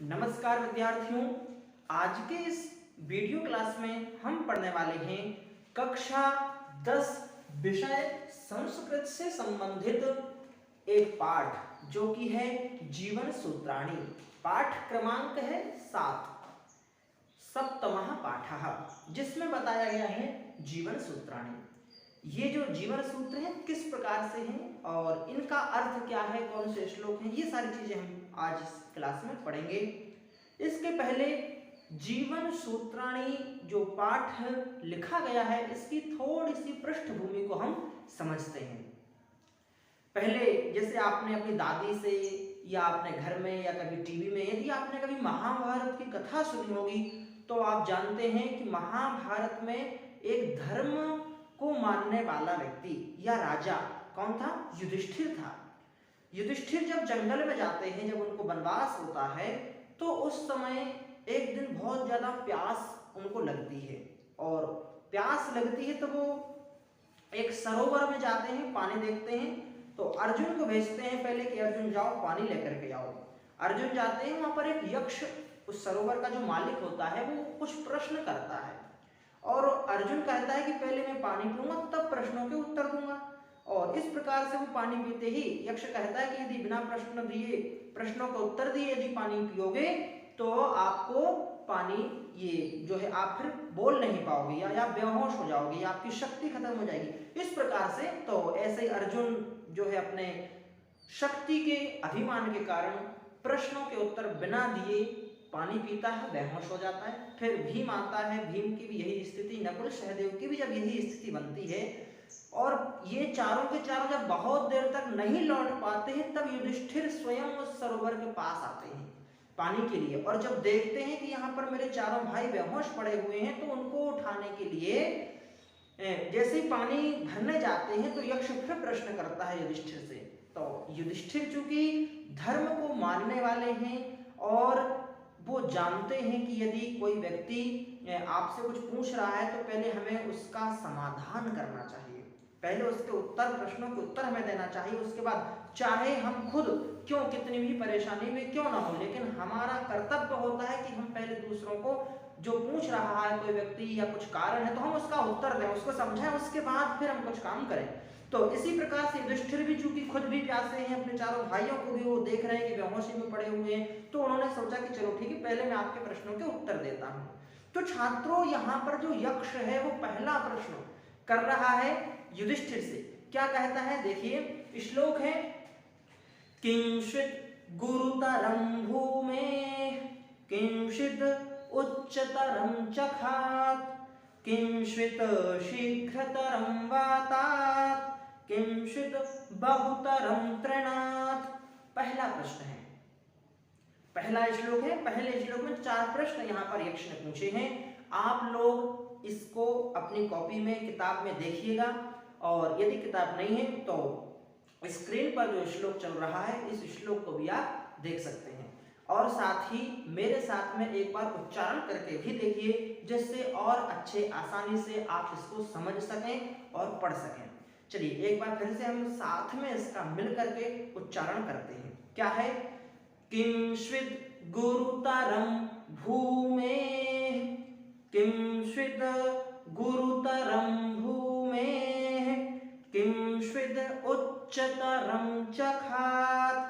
नमस्कार विद्यार्थियों, आज के इस वीडियो क्लास में हम पढ़ने वाले हैं कक्षा 10 विषय संस्कृत से संबंधित एक पाठ जो कि है जीवन सूत्राणि। पाठ क्रमांक है 7, सप्तमः पाठः, जिसमें बताया गया है जीवन सूत्राणि। ये जो जीवन सूत्र हैं किस प्रकार से हैं और इनका अर्थ क्या है, कौन से श्लोक हैं, ये सारी चीजें हम आज इस क्लास में पढ़ेंगे। इसके पहले जीवन सूत्राणि जो पाठ लिखा गया है इसकी थोड़ी सी पृष्ठभूमि को हम समझते हैं। पहले जैसे आपने अपनी दादी से या अपने घर में या कभी टीवी में यदि आपने कभी महाभारत की कथा सुनी होगी तो आप जानते हैं कि महाभारत में एक धर्म को मानने वाला व्यक्ति या राजा कौन था? युधिष्ठिर था। युधिष्ठिर जब जंगल में जाते हैं, जब उनको वनवास होता है तो उस समय एक दिन बहुत ज्यादा प्यास उनको लगती है और प्यास लगती है तो वो एक सरोवर में जाते हैं, पानी देखते हैं तो अर्जुन को भेजते हैं पहले कि अर्जुन जाओ पानी लेकर के आओ। अर्जुन जाते हैं, वहां पर एक यक्ष उस सरोवर का जो मालिक होता है वो कुछ प्रश्न करता है और अर्जुन कहता है कि पहले मैं पानी पीऊंगा तब प्रश्नों के उत्तर दूंगा। और इस प्रकार से वो पानी पीते ही यक्ष कहता है कि यदि बिना प्रश्नों का उत्तर दिए यदि पानी पियोगे तो आपको पानी ये जो है आप फिर बोल नहीं पाओगे या बेहोश हो जाओगे या आपकी शक्ति खत्म हो जाएगी। इस प्रकार से तो ऐसे अर्जुन जो है अपने शक्ति के अभिमान के कारण प्रश्नों के उत्तर बिना दिए पानी पीता है, बेहोश हो जाता है। फिर भीम आता है, भीम की भी यही स्थिति, नकुल सहदेव की भी जब यही स्थिति बनती है और ये चारों के चारों जब बहुत देर तक नहीं लौट पाते हैं तब युधिष्ठिर स्वयं उस सरोवर के पास आते हैं पानी के लिए। और जब देखते हैं कि यहाँ पर मेरे चारों भाई बेहोश पड़े हुए हैं तो उनको उठाने के लिए जैसे ही पानी भरने जाते हैं तो यक्ष फिर प्रश्न करता है युधिष्ठिर से। तो युधिष्ठिर चूंकि धर्म को मानने वाले हैं और वो जानते हैं कि यदि कोई व्यक्ति आपसे कुछ पूछ रहा है तो पहले हमें उसका समाधान करना चाहिए, पहले उसके उत्तर, प्रश्नों के उत्तर हमें देना चाहिए। उसके बाद चाहे हम खुद क्यों कितनी भी परेशानी में क्यों ना हो, लेकिन हमारा कर्तव्य होता है कि हम पहले दूसरों को जो पूछ रहा है कोई व्यक्ति या कुछ कारण है तो हम उसका उत्तर दें, उसको समझें, उसके बाद फिर हम कुछ काम करें। तो इसी प्रकार से युधिष्ठिर भी चूंकि खुद भी प्यासे हैं, अपने चारों भाइयों को भी वो देख रहे हैं कि बेहोशी में पड़े हुए हैं, तो उन्होंने सोचा कि चलो ठीक है पहले मैं आपके प्रश्नों के उत्तर देता हूं। तो छात्रों यहाँ पर जो यक्ष है वो पहला प्रश्न कर रहा है युधिष्ठिर से। क्या कहता है देखिए, श्लोक है किंचित् गुरुतरं भूमेः किंचित् उच्चतरं चखात् किंचित् शीघ्रतरं वातात् किंचित् बहुतरं तृणात्। पहला प्रश्न है, पहला श्लोक है। पहले श्लोक में 4 प्रश्न यहाँ पर यक्ष ने पूछे हैं। आप लोग इसको अपनी कॉपी में, किताब में देखिएगा और यदि किताब नहीं है तो स्क्रीन पर जो श्लोक चल रहा है इस श्लोक को भी आप देख सकते हैं और साथ ही मेरे साथ में एक बार उच्चारण करके भी देखिए जिससे और अच्छे आसानी से आप इसको समझ सकें और पढ़ सकें। चलिए एक बार फिर से हम साथ में इसका मिल करके उच्चारण करते हैं। क्या है? किंचित् गुरुतरं भूमेः किंचित् गुरुतरं भूमेः किंचित् उच्चतरं चखात्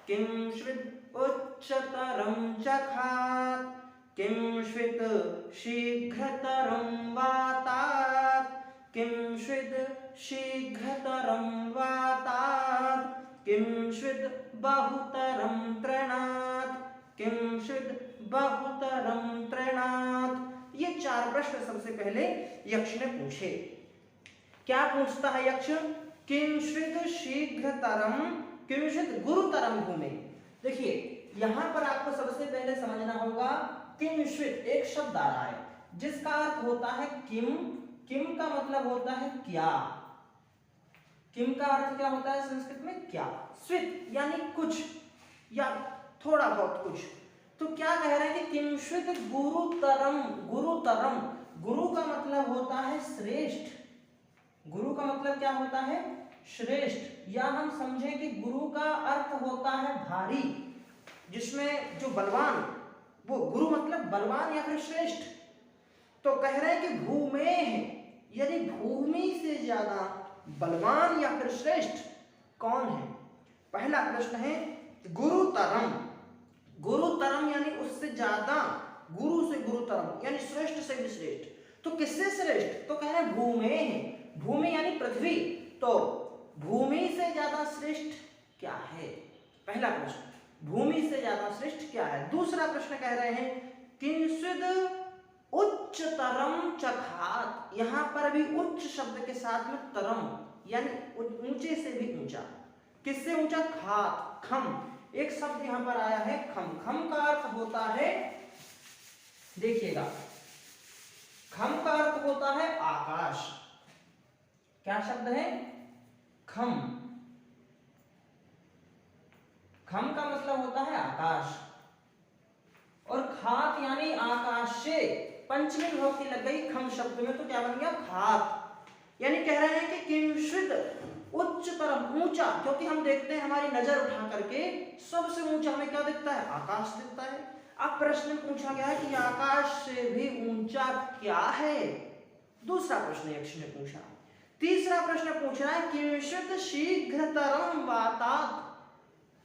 किंचित् उच्चतरं चखात् किंचित् शीघ्रतरं वातात् किंचित् शीघ्रतरं वातात् किंचित् बहुतरं तृणात् किंचित् बहुतरं तृणात्। ये 4 प्रश्न सबसे पहले यक्ष ने पूछे। क्या पूछता है यक्ष? किंचित् शीघ्रतरं किंचित् गुरुतरं भूमि। देखिए यहां पर आपको सबसे पहले समझना होगा किंचित् एक शब्द आ रहा है जिसका अर्थ होता है किम। किम का मतलब होता है क्या। किम का अर्थ क्या होता है संस्कृत में? क्या। स्वित यानी कुछ या थोड़ा बहुत कुछ। तो क्या कह रहे हैं कि किंचित् गुरुतरम। गुरुतरम, गुरु का मतलब होता है श्रेष्ठ। गुरु का मतलब क्या होता है? श्रेष्ठ। या हम समझें कि गुरु का अर्थ होता है भारी। जिसमें जो बलवान, वो गुरु मतलब बलवान या फिर श्रेष्ठ। तो कह रहे हैं कि भूमेः यानी भूमि से ज्यादा बलवान या फिर श्रेष्ठ कौन है। पहला प्रश्न है गुरुतरम। गुरुतरम यानी उससे ज्यादा, गुरु से गुरुतरम यानी श्रेष्ठ से भी श्रेष्ठ। तो किससे श्रेष्ठ? तो कह रहे हैं भूमेः, भूमि यानी पृथ्वी, तो भूमि से ज्यादा श्रेष्ठ क्या है? पहला प्रश्न, भूमि से ज्यादा श्रेष्ठ क्या है। दूसरा प्रश्न कह रहे हैं किंचिद उच्चतरम चखात। यहां पर भी उच्च शब्द के साथ में तरम यानी ऊंचे से भी ऊंचा। किससे ऊंचा? खात, खम। एक शब्द यहां पर आया है खम। खम का अर्थ होता है, देखिएगा, खम का अर्थ होता है आकाश। क्या शब्द है? खम। खम का मतलब होता है आकाश, और खात यानी आकाश से पंचमी विभक्ति लग गई खम शब्द में, तो क्या बन गया? खात। यानी कह रहे हैं कि किंचिद उच्चतरम, ऊंचा, क्योंकि हम देखते हैं हमारी नजर उठा करके सबसे ऊंचा हमें क्या दिखता है? आकाश दिखता है। अब प्रश्न पूछा गया है कि आकाश से भी ऊंचा क्या है। दूसरा प्रश्न यक्ष ने पूछा। तीसरा प्रश्न पूछ रहा है किंचिद शीघ्रतरम वातात्।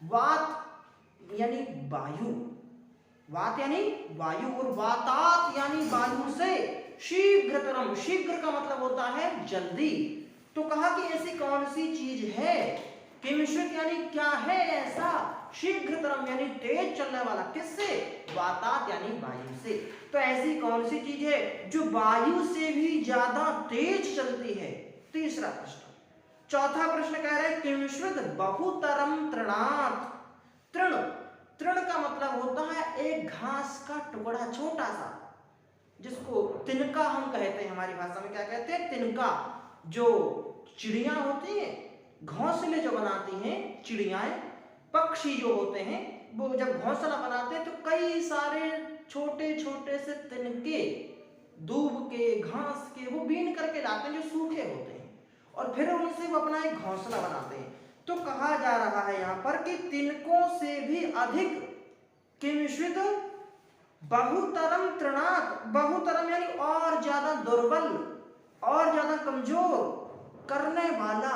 वात यानी वायु, वात यानी वायु, और वातात् यानी वायु से शीघ्रतरम, शीघ्र का मतलब होता है जल्दी। तो कहा कि ऐसी कौन सी चीज है, किंचित यानी क्या है ऐसा, शीघ्रतरम यानी तेज चलने वाला, किससे? वातात् यानी वायु से। तो ऐसी कौन सी चीज है जो वायु से भी ज्यादा तेज चलती है? तीसरा प्रश्न। चौथा प्रश्न कह रहे हैं किंचित बहुतरम तृणात्। तृण, तृण का मतलब होता है एक घास का टुकड़ा, छोटा सा, जिसको तिनका हम कहते हैं, हमारी भाषा में क्या कहते हैं? तिनका। जो चिड़िया होती हैं, घोंसले जो बनाती हैं चिड़ियाएं, पक्षी जो होते हैं, वो जब घोंसला बनाते हैं तो कई सारे छोटे छोटे से तिनके दूब के, घास के, वो बीन करके लाते हैं जो सूखे होते हैं, और फिर उनसे वो अपना एक घोंसला बनाते हैं। तो कहा जा रहा है यहाँ पर कि तिनकों से भी अधिक किंचित बहुतरम तृणात्। बहुतरम यानी और ज्यादा दुर्बल, और ज्यादा कमजोर करने वाला।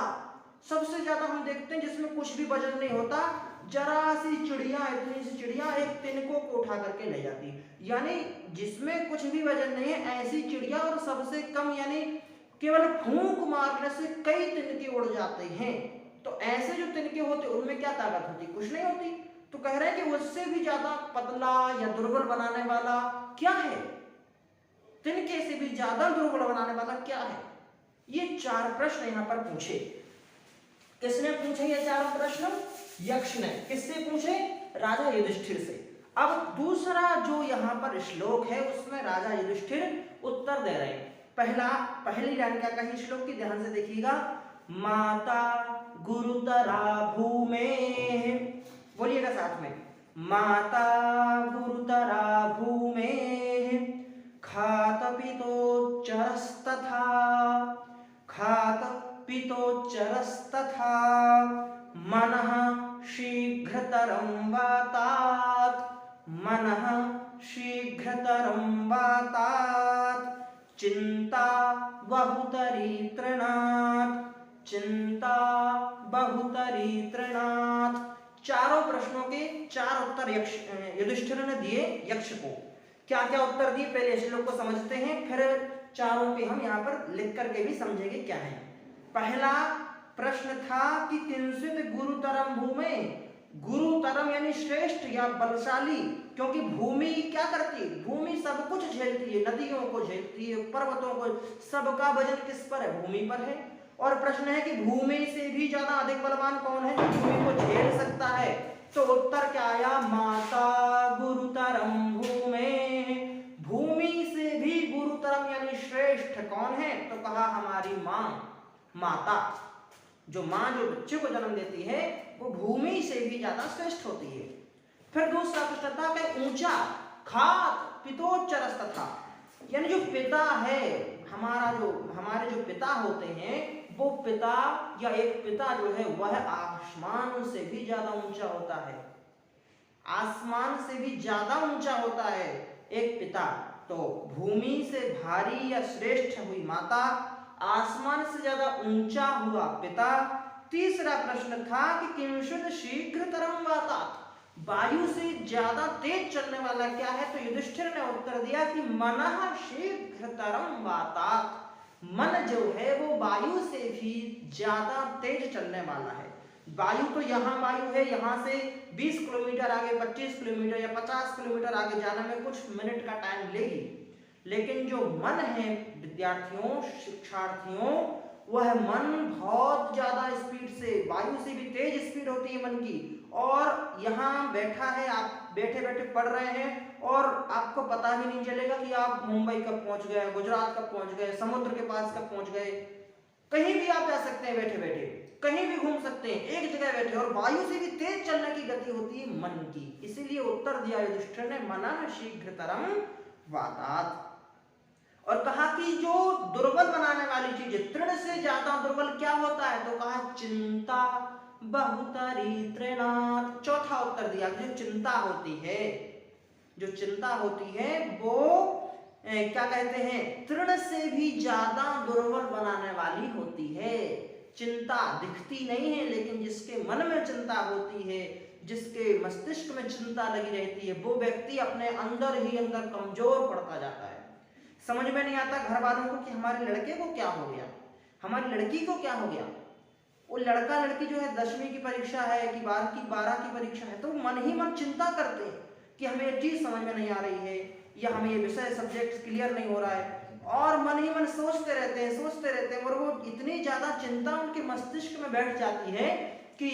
सबसे ज्यादा हम देखते हैं जिसमें कुछ भी वजन नहीं होता, जरा सी चिड़िया, इतनी सी चिड़िया एक तिनकों को उठा करके ले जाती, यानी जिसमें कुछ भी वजन नहीं है ऐसी चिड़िया, और सबसे कम यानी केवल फूंक मारने से कई तिनके उड़ जाते हैं। तो ऐसे जो तिनके होते उनमें क्या ताकत होती? कुछ नहीं होती। तो कह रहे हैं कि उससे भी ज्यादा पतला या दुर्बल बनाने वाला क्या है? तिनके से भी ज्यादा दुर्बल बनाने वाला क्या है? ये चार प्रश्न यहां पर पूछे। किसने पूछे ये चारों प्रश्न? यक्ष ने। किससे पूछे? राजा युधिष्ठिर से। अब दूसरा जो यहाँ पर श्लोक है उसमें राजा युधिष्ठिर उत्तर दे रहे हैं। पहली लाइन क्या कही श्लोक की, ध्यान से देखिएगा। माता गुरुतरा भूमेः, बोलिएगा साथ में, माता गुरुतरा भूमेः खात पितोच्चरस्तथा, खात पितोच्चरस्तथा मनः शीघ्रतरं वातात्, मनः शीघ्रतरं वातात् चिंता बहुतरी तृणात्, चिंता बहुतरी तृणात्। चारों प्रश्नों के चार उत्तर युधिष्ठिर ने दिए यक्ष को। क्या क्या उत्तर दिए पहले श्लोक को समझते हैं, फिर चारों के हम यहाँ पर लिख करके भी समझेंगे क्या है। पहला प्रश्न था कि किंचित गुरुतरम भूमे, गुरुतरम यानी श्रेष्ठ या बलशाली, क्योंकि भूमि क्या करती है? भूमि सब कुछ झेलती है, नदियों को झेलती है, पर्वतों को, सबका वजन किस पर है? भूमि पर है। और प्रश्न है कि भूमि से भी ज्यादा अधिक बलवान कौन है जो भूमि को झेल सकता है? तो उत्तर क्या आया? माता गुरुतरम भूमे। भूमि से भी गुरुतरम यानी श्रेष्ठ कौन है? तो कहा हमारी माँ, माता। जो माँ जो बच्चे को जन्म देती है वो भूमि से भी ज्यादा श्रेष्ठ होती है। फिर दूसरा प्रश्न था कि ऊंचा, खात पितोच्चरस्तथा, यानी जो पिता है हमारा, जो हमारे जो पिता होते हैं वो पिता या एक पिता जो है वह आसमान से भी ज्यादा ऊंचा होता है। आसमान से भी ज्यादा ऊंचा होता है एक पिता, तो भूमि से भारी या श्रेष्ठ हुई माता, आसमान से ज्यादा ऊंचा हुआ पिता। तीसरा प्रश्न था कि किंचित शीघ्रतरम वातात्, वायु से ज्यादा तेज चलने वाला क्या है? तो युधिष्ठिर ने उत्तर दिया कि मनः शीघ्रतरम वातात्, मन जो है वो वायु से भी ज्यादा तेज चलने वाला है। वायु तो यहाँ वायु है, यहाँ से 20 किलोमीटर आगे, 25 किलोमीटर या 50 किलोमीटर आगे जाने में कुछ मिनट का टाइम लेगी, लेकिन जो मन है विद्यार्थियों, शिक्षार्थियों, वह मन बहुत ज्यादा स्पीड से, वायु से भी तेज स्पीड होती है मन की। और यहाँ बैठा है, आप बैठे बैठे पढ़ रहे हैं और आपको पता भी नहीं चलेगा कि आप मुंबई कब पहुंच गए, गुजरात कब पहुंच गए, समुद्र के पास कब पहुंच गए। कहीं भी आप जा सकते हैं बैठे बैठे, कहीं भी घूम सकते हैं एक जगह बैठे, और वायु से भी तेज चलने की गति होती है मन की। इसीलिए उत्तर दिया युधिष्ठिर ने मनः शीघ्रतरम वातात्। और कहा कि जो दुर्बल बनाने वाली चीज, तृण से ज्यादा दुर्बल क्या होता है? तो कहा चिंता बहुतरी तृणात्। चौथा उत्तर दिया जो चिंता होती है, जो चिंता होती है वो क्या कहते हैं, तृण से भी ज्यादा दुर्बल बनाने वाली होती है। चिंता दिखती नहीं है, लेकिन जिसके मन में चिंता होती है, जिसके मस्तिष्क में चिंता लगी रहती है, वो व्यक्ति अपने अंदर ही अंदर कमजोर पड़ता जाता है। समझ में नहीं आता घर वालों को कि हमारे लड़के को क्या हो गया, हमारी लड़की को क्या हो गया। वो लड़का लड़की जो है 10वीं की परीक्षा है कि 12 की परीक्षा है, तो मन ही मन चिंता करते हैं कि हमें ये चीज समझ में नहीं आ रही है, या हमें ये विषय सब्जेक्ट क्लियर नहीं हो रहा है, और मन ही मन सोचते रहते हैं, और वो इतनी ज्यादा चिंता उनके मस्तिष्क में बैठ जाती है कि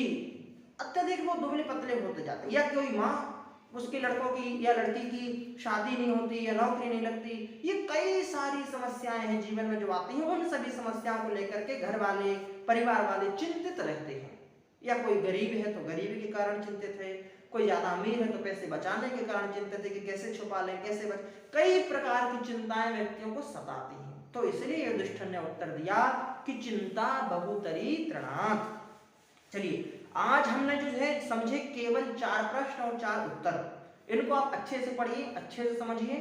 अत्यधिक वो दुबले पतले होते जाते हैं। या कोई माँ, उसके लड़कों की या लड़की की शादी नहीं होती या नौकरी नहीं लगती, ये कई सारी समस्याएं हैं जीवन में जो आती हैं। उन सभी समस्याओं को लेकर के घर वाले, परिवार वाले चिंतित रहते हैं। या कोई गरीब है तो गरीबी के कारण चिंतित है, कोई ज्यादा अमीर है तो पैसे बचाने के कारण चिंतित है कि कैसे छुपा लें, कैसे बच, कई प्रकार की चिंताएं व्यक्तियों को सताती हैं। तो इसलिए युधिष्ठिर ने उत्तर दिया कि चिंता बहुतरी तृणात्। चलिए, आज हमने जो है समझे केवल 4 प्रश्न और 4 उत्तर। इनको आप अच्छे से पढ़िए, अच्छे से समझिए।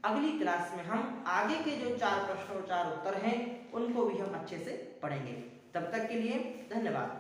अगली क्लास में हम आगे के जो 4 प्रश्न और 4 उत्तर हैं उनको भी हम अच्छे से पढ़ेंगे। तब तक के लिए धन्यवाद।